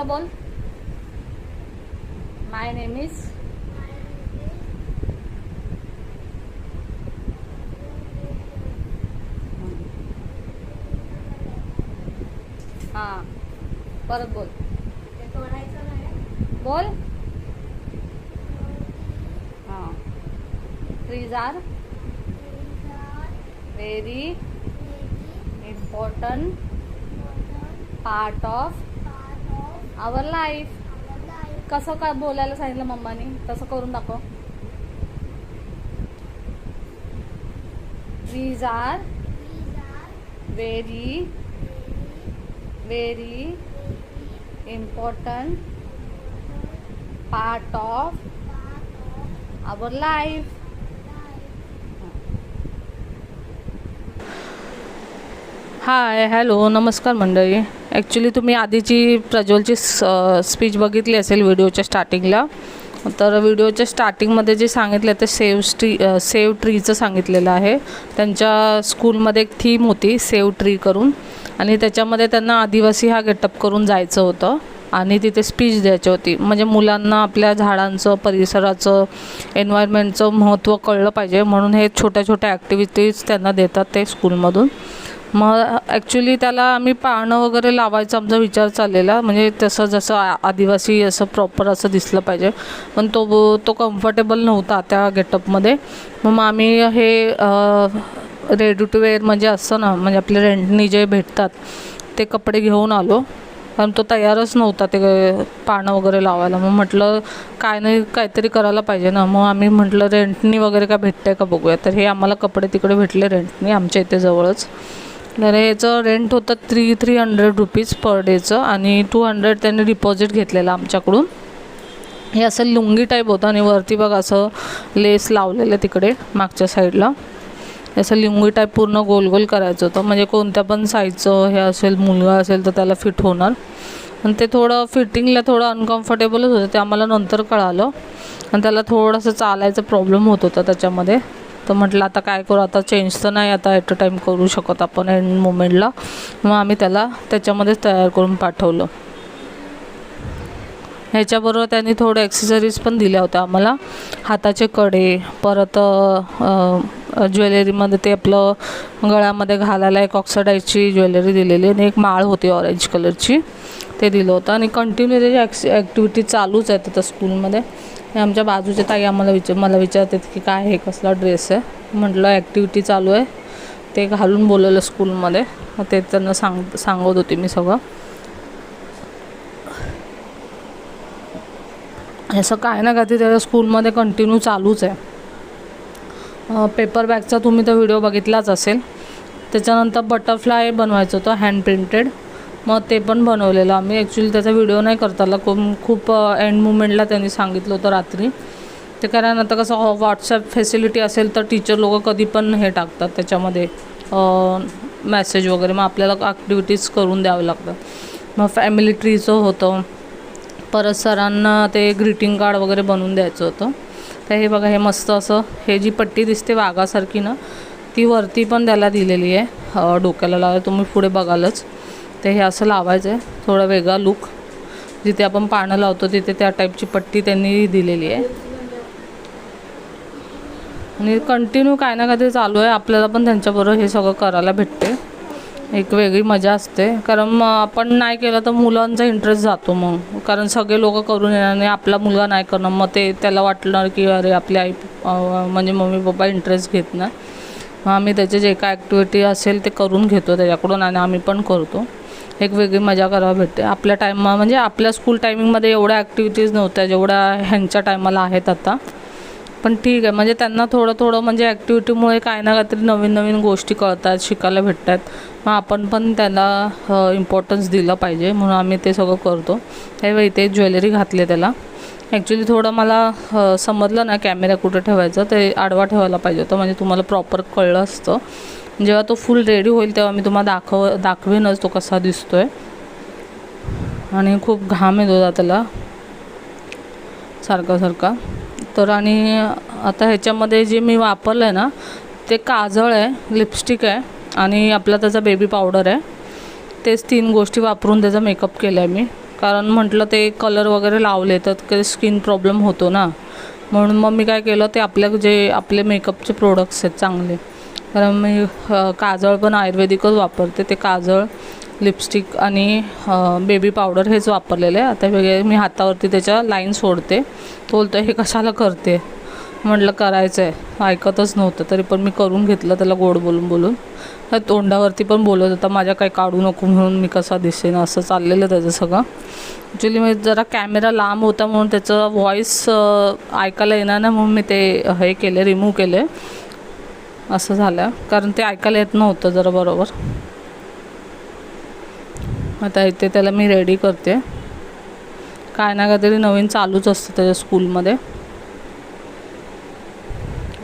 मम्मीचं बोल. My name is. हां परत बोल. बोल. हां trees are very important part of our life. कसं काय बोलायला सांगितलं मम्मानी, तसं करून दाखव. Trees are very very important part of our life. Hi hello नमस्कार मंडळी. ॲक्च्युली तुम्ही आधीची प्रज्वलची स्पीच बघितली असेल व्हिडिओच्या स्टार्टिंगला. तर व्हिडिओच्या स्टार्टिंगमध्ये जे सांगितलं ते सेव्ह ट्रीचं सांगितलेलं आहे. त्यांच्या स्कूलमध्ये एक थीम होती सेव्ह ट्री करून, आणि त्याच्यामध्ये त्यांना आदिवासी हा गेटअप करून जायचं होतं आणि तिथे स्पीच द्यायची होती. म्हणजे मुलांना आपल्या झाडांचं, परिसराचं, एन्व्हायरमेंटचं महत्त्व कळलं पाहिजे म्हणून हे छोट्या छोट्या ॲक्टिव्हिटीज त्यांना देतात ते स्कूलमधून. मग ॲक्च्युली त्याला आम्ही पानं वगैरे लावायचा आमचा विचार चाललेला, म्हणजे तसं जसं आदिवासी असं प्रॉपर असं दिसलं पाहिजे, पण तो कम्फर्टेबल नव्हता त्या गेटअपमध्ये. मग आम्ही हे रेडी टू वेअर म्हणजे असतं ना, म्हणजे आपले रेंटनी जे भेटतात ते कपडे घेऊन आलो, कारण तो तयारच नव्हता ते पानं वगैरे लावायला. मग म्हटलं काय नाही काहीतरी करायला पाहिजे ना. मग आम्ही म्हटलं रेंटनी वगैरे काय भेटतं आहे का बघूया. तर हे आम्हाला कपडे तिकडे भेटले रेंटनी आमच्या इथे जवळच. तर याचं रेंट होतं 300 रुपीज पर डेचं, आणि 200 त्यांनी डिपॉझिट घेतलेलं आमच्याकडून. हे असं लुंगी टाईप होतं आणि वरती बघ असं लेस लावलेलं तिकडे मागच्या साईडला. असं लुंगी टाईप पूर्ण गोल गोल करायचं होतं, म्हणजे कोणत्या पण साईजचं हे असेल, मुलगा असेल तर त्याला फिट होणार. पण ते थोडं फिटिंगला थोडं अनकम्फर्टेबलच होतं, ते आम्हाला नंतर कळालं. आणि त्याला थोडंसं चालायचा प्रॉब्लेम होत होता त्याच्यामध्ये. तर म्हटलं आता काय करू, आता चेंज तर नाही आता ॲट अ टाईम करू शकत आपण एंड मोमेंटला. मग आम्ही त्याला त्याच्यामध्येच तयार करून पाठवलं. ह्याच्याबरोबर त्यांनी थोडे ॲक्सेसरीज पण दिल्या होत्या आम्हाला. हाताचे कडे, परत ज्वेलरीमध्ये ते आपलं गळ्यामध्ये घालायला एक ऑक्सिडाईजची ज्वेलरी दिलेली, आणि एक माळ होती ऑरेंज कलरची, ते दिलं होतं. आणि कंटिन्यू त्याची ॲक्टिव्हिटी चालूच आहेत आता स्कूलमध्ये. हे आमच्या बाजूच्या ताई आम्हाला मला विचारतात की काय हे कसला ड्रेस आहे. म्हटलं ॲक्टिव्हिटी चालू आहे, ते घालून बोलवलं स्कूलमध्ये. ते त्यांना सांगत होते मी सगळं. असं काय ना काय ते त्याच्या स्कूलमध्ये कंटिन्यू चालूच आहे. पेपर बॅगचा तुम्ही तर व्हिडिओ बघितलाच असेल. त्याच्यानंतर बटरफ्लाय बनवायचं होतं हँड प्रिंटेड, मग ते पण बनवलेलं आम्ही. ॲक्च्युली त्याचा व्हिडिओ नाही करता आला, खूप एंड मुमेंटला त्यांनी सांगितलं होतं रात्री. ते कारण आता कसं व्हॉट्सॲप फॅसिलिटी असेल तर टीचर लोक कधी पण हे टाकतात त्याच्यामध्ये मेसेज वगैरे, मग आपल्याला ॲक्टिव्हिटीज करून द्यावं लागतं. मग फॅमिली ट्रीचं होतं, परत सरांना ते ग्रीटिंग कार्ड वगैरे बनवून द्यायचं होतं. तर हे बघा, हे मस्त असं हे जी पट्टी दिसते वाघासारखी ना, ती वरती पण त्याला दिलेली आहे डोक्याला लावायला, तुम्ही पुढे बघालच. ते हे असं लावायचं आहे, थोडा वेगळा लुक. जिथे आपण पानं लावतो तिथे त्या टाईपची पट्टी त्यांनी दिलेली आहे. आणि कंटिन्यू काय ना काय चालू आहे. आपल्याला पण त्यांच्याबरोबर हे सगळं करायला भेटते, एक वेगळी मजा असते. कारण मग आपण नाही केलं तर मुलांचा इंटरेस्ट जातो मग, कारण सगळे लोक करून येणार नाही, आपला मुलगा नाही करणार, मग ते त्याला वाटणार की अरे आपली आई म्हणजे मम्मी पप्पा इंटरेस्ट घेत नाही. मग आम्ही त्याचे जे काय ॲक्टिव्हिटी असेल ते करून घेतो त्याच्याकडून, आणि आम्ही पण करतो. एक वेगळी मजा करायला भेटते. आपल्या टाईमा म्हणजे आपल्या स्कूल टायमिंगमध्ये एवढ्या ॲक्टिव्हिटीज नव्हत्या जेवढ्या ह्यांच्या टायमाला आहेत आता. पण ठीक आहे, म्हणजे त्यांना थोडं म्हणजे ॲक्टिव्हिटीमुळे काय ना काहीतरी नवीन नवीन गोष्टी कळतात, शिकायला भेटतात. मग आपण पण त्याला इम्पॉर्टन्स दिलं पाहिजे, म्हणून आम्ही ते सगळं करतो. त्यावेळी ते ज्वेलरी घातले त्याला. ॲक्च्युली थोडं मला समजलं ना कॅमेरा कुठं ठेवायचं, ते आडवा ठेवायला पाहिजे होतं, म्हणजे तुम्हाला प्रॉपर कळलं असतं. जेव्हा तो फुल रेडी होईल तेव्हा मी तुम्हाला दाखवेनच तो कसा दिसतो आहे. आणि खूप घाम येत होता त्याला सारखा. तर आणि आता ह्याच्यामध्ये जे मी वापरलं आहे ना, ते काजळ आहे, लिपस्टिक आहे, आणि आपला त्याचा बेबी पावडर आहे. तेच 3 गोष्टी वापरून त्याचा मेकअप केला आहे मी. कारण म्हटलं ते कलर वगैरे लावले तर काही स्किन प्रॉब्लेम होतो ना, म्हणून मग मी काय केलं ते आपले मेकअपचे प्रोडक्ट्स आहेत चांगले, कारण मी काजळ पण आयुर्वेदिकच वापरते, ते काजळ, लिपस्टिक आणि बेबी पावडर हेच वापरलेलं आहे. आता वेगळे मी हातावरती त्याच्या लाईन सोडते. तो बोलतो हे कशाला करते, म्हटलं करायचं आहे, ऐकतच नव्हतं, तरी पण मी करून घेतलं त्याला गोड बोलून बोलून. तोंडावरती पण बोलत होता माझ्या काही काढू नको म्हणून, मी कसा दिसेन असं चाललेलं त्याचं सगळं. ॲक्च्युली मी जरा कॅमेरा लांब होता म्हणून त्याचं व्हॉईस ऐकायला येणार नाही म्हणून मी ते हे केले, रिमूव्ह केले, असं झालं, कारण ते ऐकायला येत नव्हतं जरा बरोबर. आता इथे त्याला मी रेडी करते, काय ना काहीतरी नवीन चालूच असतं त्याच्या स्कूलमध्ये,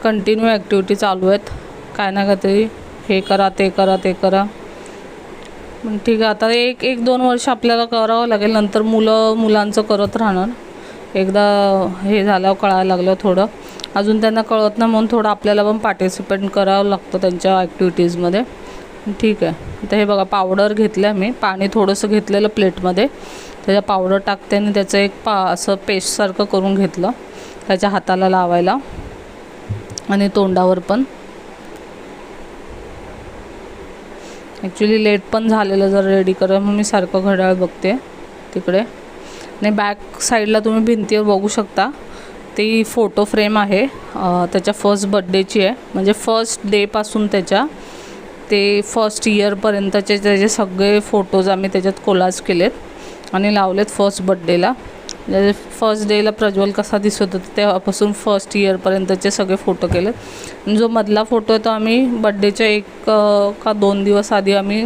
कंटिन्यू ॲक्टिव्हिटी चालू आहेत, काय ना काहीतरी हे करा ते करा ते करा. पण ठीक आहे, आता एक 2 वर्ष आपल्याला करावं लागेल, नंतर मुलांचं करत राहणार. एकदा हे झाल्यावर कळायला लागलं थोडं, अजून त्यांना कळत नाही म्हणून थोडं आपल्याला पण पार्टिसिपेट करावं लागतं त्यांच्या ॲक्टिव्हिटीजमध्ये. ठीक आहे, आता हे बघा पावडर घेतलं मी, पाणी थोडंसं घेतलेलं प्लेटमध्ये, त्याच्या पावडर टाकते आणि त्याचं एक असं पेस्टसारखं करून घेतलं त्याच्या हाताला लावायला आणि तोंडावर पण. ॲक्च्युली लेट पण झालेलं जर रेडी करा, मग मी सारखं घड्याळ बघते तिकडे. आणि बॅक साईडला तुम्ही भिंतीवर बघू शकता, ती फोटो फ्रेम आहे, त्याच्या फर्स्ट बड्डेची आहे, म्हणजे फर्स्ट डेपासून त्याच्या ते फर्स्ट इयरपर्यंतचे त्याचे सगळे फोटोज आम्ही त्याच्यात कोलाज केलेत आणि लावलेत फर्स्ट बड्डेला. म्हणजे फर्स्ट डेला प्रज्वल कसा दिसत होता तेव्हापासून फर्स्ट इयरपर्यंतचे सगळे फोटो केलेत. जो मधला फोटो आहे तो आम्ही बड्डेच्या 1 का 2 दिवस आधी आम्ही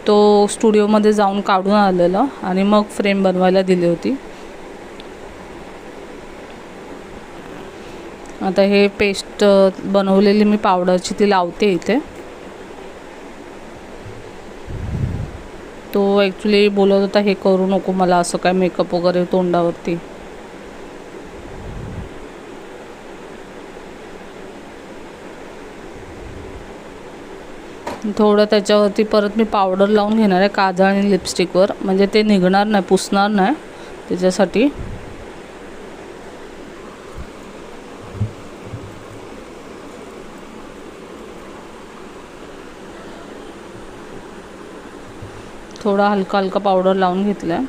तो स्टुडिओमध्ये जाऊन काढून आलेलं आणि मग फ्रेम बनवायला दिली होती. आता हे पेस्ट बनवलेली मी पावडरची ती लावते इथे. तो ॲक्च्युली बोलत होता हे करू नको मला असं काय मेकअप वगैरे तोंडावरती. थोडं त्याच्यावरती परत मी पावडर लावून घेणार आहे काजळ आणि लिपस्टिकवर, म्हणजे ते निघणार नाही, पुसणार नाही, त्याच्यासाठी. थोडा हलका हलका पावडर लावून घेतला आहे.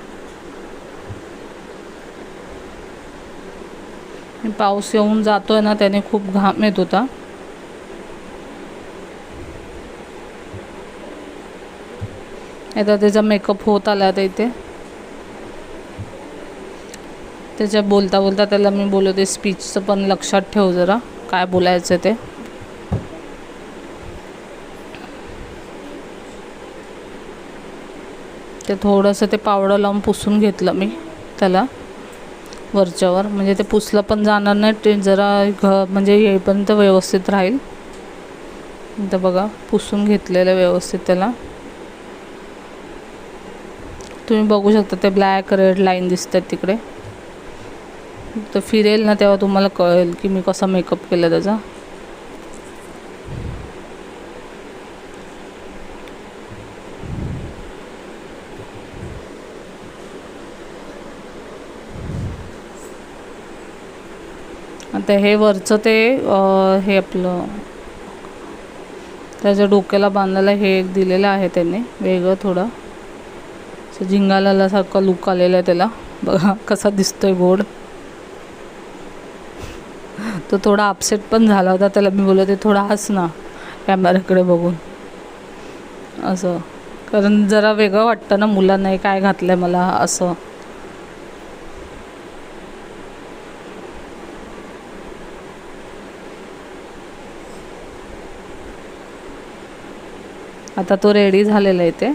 पाऊस येऊन जातोय ना, त्याने खूप घाम येत होता. आता त्याचा मेकअप होत आला आता इथे. त्याच्या बोलता बोलता त्याला मी बोलवते स्पीचचं पण लक्षात ठेव जरा काय बोलायचं ते. ते थोडंसं ते पावडर लावून पुसून घेतलं मी त्याला वरच्यावर, म्हणजे ते पुसलं पण जाणार नाही, ते जरा म्हणजे येईपर्यंत व्यवस्थित राहील. तर बघा पुसून घेतलेलं व्यवस्थित त्याला. तुम्ही बघू शकता ते ब्लॅक रेड लाईन दिसतात तिकडे. तर फिरेल ना तेव्हा तुम्हाला कळेल की मी कसा मेकअप केला त्याचा. आता हे वरचं ते हे आपलं त्याच्या डोक्याला बांधायला हे एक दिलेलं आहे त्याने वेगळं, थोडं असं झिंगालासारखं लुक आलेलं आहे त्याला. बघा कसा दिसतोय गोड. तो थोडा अपसेट पण झाला होता, त्याला मी बोलते थोडा हस ना कॅमेऱ्याकडे बघून असं, कारण जरा वेगळं वाटतं ना मुलांना काय घातलंय मला असं. आता तो रेडी झालेला आहे ते.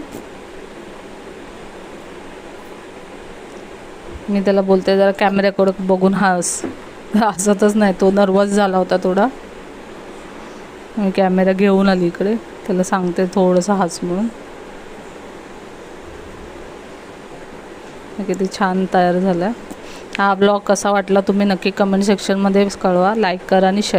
मी त्याला बोलते जरा कॅमेऱ्याकडे बघून हस, हसतच नाही, तो नर्वस झाला होता थोडा. मी कॅमेरा घेऊन आली इकडे, त्याला सांगते थोडंसं हस म्हणून. किती छान तयार झाला. हा ब्लॉग कसा वाटला तुम्ही नक्की कमेंट सेक्शनमध्ये कळवा. लाईक करा आणि शेअर